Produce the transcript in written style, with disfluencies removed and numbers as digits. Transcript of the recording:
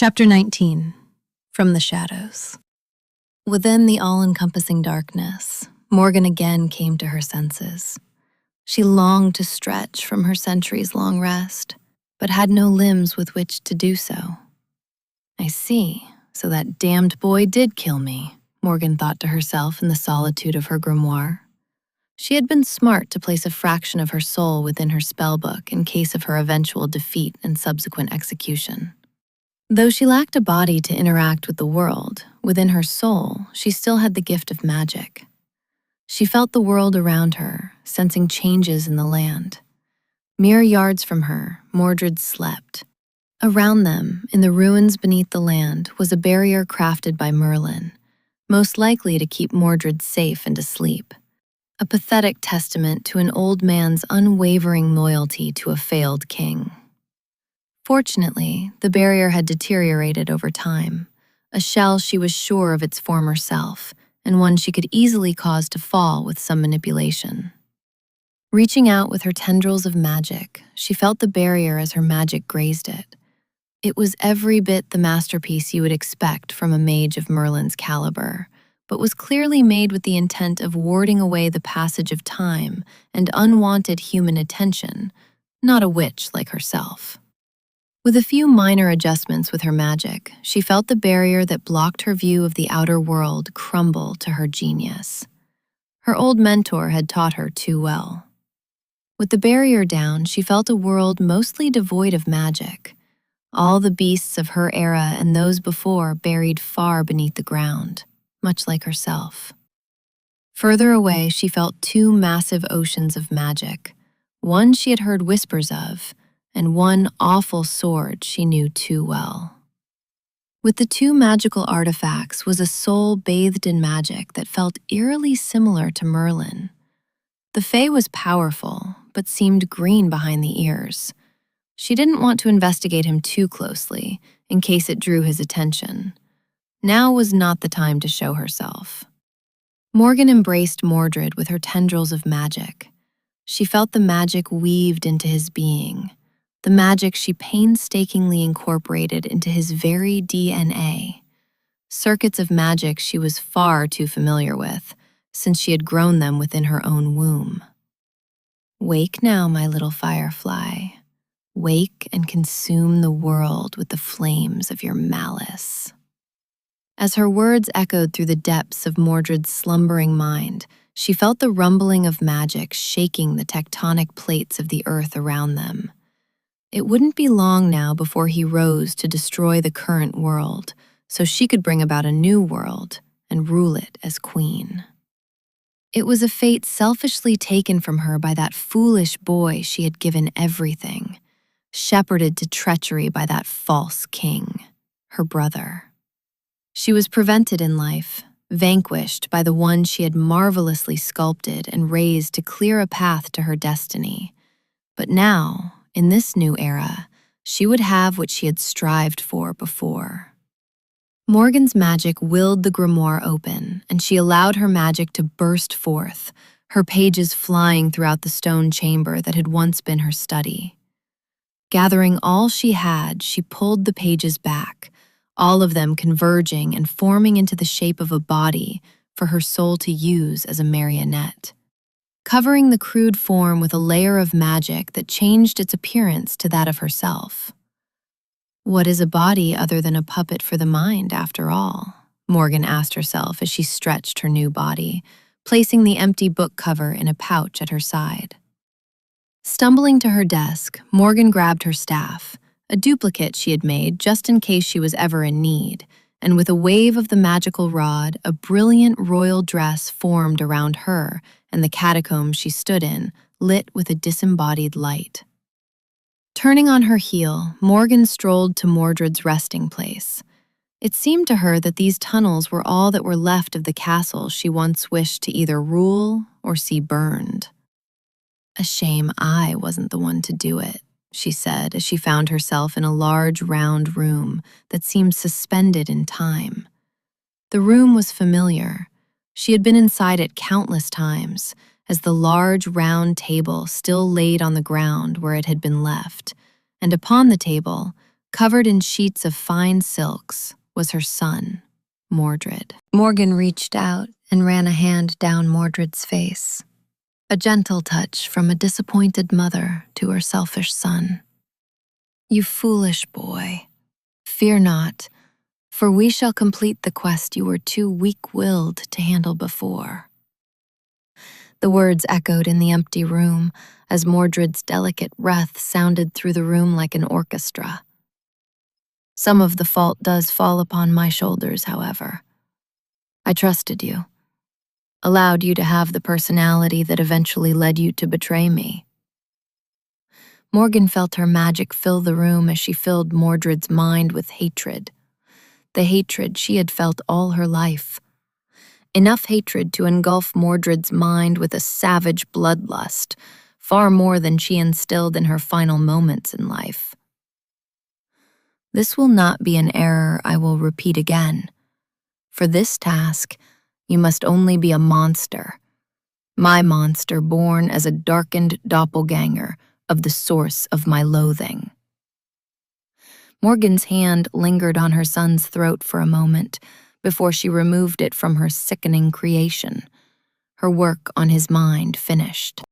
Chapter 19. From the Shadows. Within the all-encompassing darkness, Morgan again came to her senses. She longed to stretch from her centuries-long rest, but had no limbs with which to do so. I see, so that damned boy did kill me, Morgan thought to herself in the solitude of her grimoire. She had been smart to place a fraction of her soul within her spellbook in case of her eventual defeat and subsequent execution. Though she lacked a body to interact with the world, within her soul, she still had the gift of magic. She felt the world around her, sensing changes in the land. Mere yards from her, Mordred slept. Around them, in the ruins beneath the land, was a barrier crafted by Merlin, most likely to keep Mordred safe and asleep. A pathetic testament to an old man's unwavering loyalty to a failed king. Fortunately, the barrier had deteriorated over time, a shell she was sure of its former self, and one she could easily cause to fall with some manipulation. Reaching out with her tendrils of magic, she felt the barrier as her magic grazed it. It was every bit the masterpiece you would expect from a mage of Merlin's caliber, but was clearly made with the intent of warding away the passage of time and unwanted human attention, not a witch like herself. With a few minor adjustments with her magic, she felt the barrier that blocked her view of the outer world crumble to her genius. Her old mentor had taught her too well. With the barrier down, she felt a world mostly devoid of magic, all the beasts of her era and those before buried far beneath the ground, much like herself. Further away, she felt two massive oceans of magic, one she had heard whispers of, and one awful sword she knew too well. With the two magical artifacts was a soul bathed in magic that felt eerily similar to Merlin. The Fae was powerful, but seemed green behind the ears. She didn't want to investigate him too closely, in case it drew his attention. Now was not the time to show herself. Morgan embraced Mordred with her tendrils of magic. She felt the magic weaved into his being, the magic she painstakingly incorporated into his very DNA. Circuits of magic she was far too familiar with, since she had grown them within her own womb. Wake now, my little firefly. Wake and consume the world with the flames of your malice. As her words echoed through the depths of Mordred's slumbering mind, she felt the rumbling of magic shaking the tectonic plates of the earth around them. It wouldn't be long now before he rose to destroy the current world, so she could bring about a new world and rule it as queen. It was a fate selfishly taken from her by that foolish boy she had given everything, shepherded to treachery by that false king, her brother. She was prevented in life, vanquished by the one she had marvelously sculpted and raised to clear a path to her destiny. But now, in this new era, she would have what she had strived for before. Morgan's magic willed the grimoire open, and she allowed her magic to burst forth, her pages flying throughout the stone chamber that had once been her study. Gathering all she had, she pulled the pages back, all of them converging and forming into the shape of a body for her soul to use as a marionette, covering the crude form with a layer of magic that changed its appearance to that of herself. What is a body other than a puppet for the mind, after all? Morgan asked herself as she stretched her new body, placing the empty book cover in a pouch at her side. Stumbling to her desk, Morgan grabbed her staff, a duplicate she had made just in case she was ever in need, and with a wave of the magical rod, a brilliant royal dress formed around her and the catacombs she stood in, lit with a disembodied light. Turning on her heel, Morgan strolled to Mordred's resting place. It seemed to her that these tunnels were all that were left of the castle she once wished to either rule or see burned. A shame I wasn't the one to do it, she said as she found herself in a large round room that seemed suspended in time. The room was familiar. She had been inside it countless times, as the large round table still laid on the ground where it had been left, and upon the table, Covered in sheets of fine silks was her son, Mordred. Morgan reached out and ran a hand down Mordred's face, a gentle touch from a disappointed mother to her selfish son. You foolish boy, fear not, for we shall complete the quest you were too weak-willed to handle before. The words echoed in the empty room as Mordred's delicate breath sounded through the room like an orchestra. Some of the fault does fall upon my shoulders, however. I trusted you, allowed you to have the personality that eventually led you to betray me. Morgan felt her magic fill the room as she filled Mordred's mind with hatred, the hatred she had felt all her life. Enough hatred to engulf Mordred's mind with a savage bloodlust, far more than she instilled in her final moments in life. This will not be an error I will repeat again. For this task, you must only be a monster. My monster born as a darkened doppelganger of the source of my loathing. Morgan's hand lingered on her son's throat for a moment before she removed it from her sickening creation, her work on his mind finished.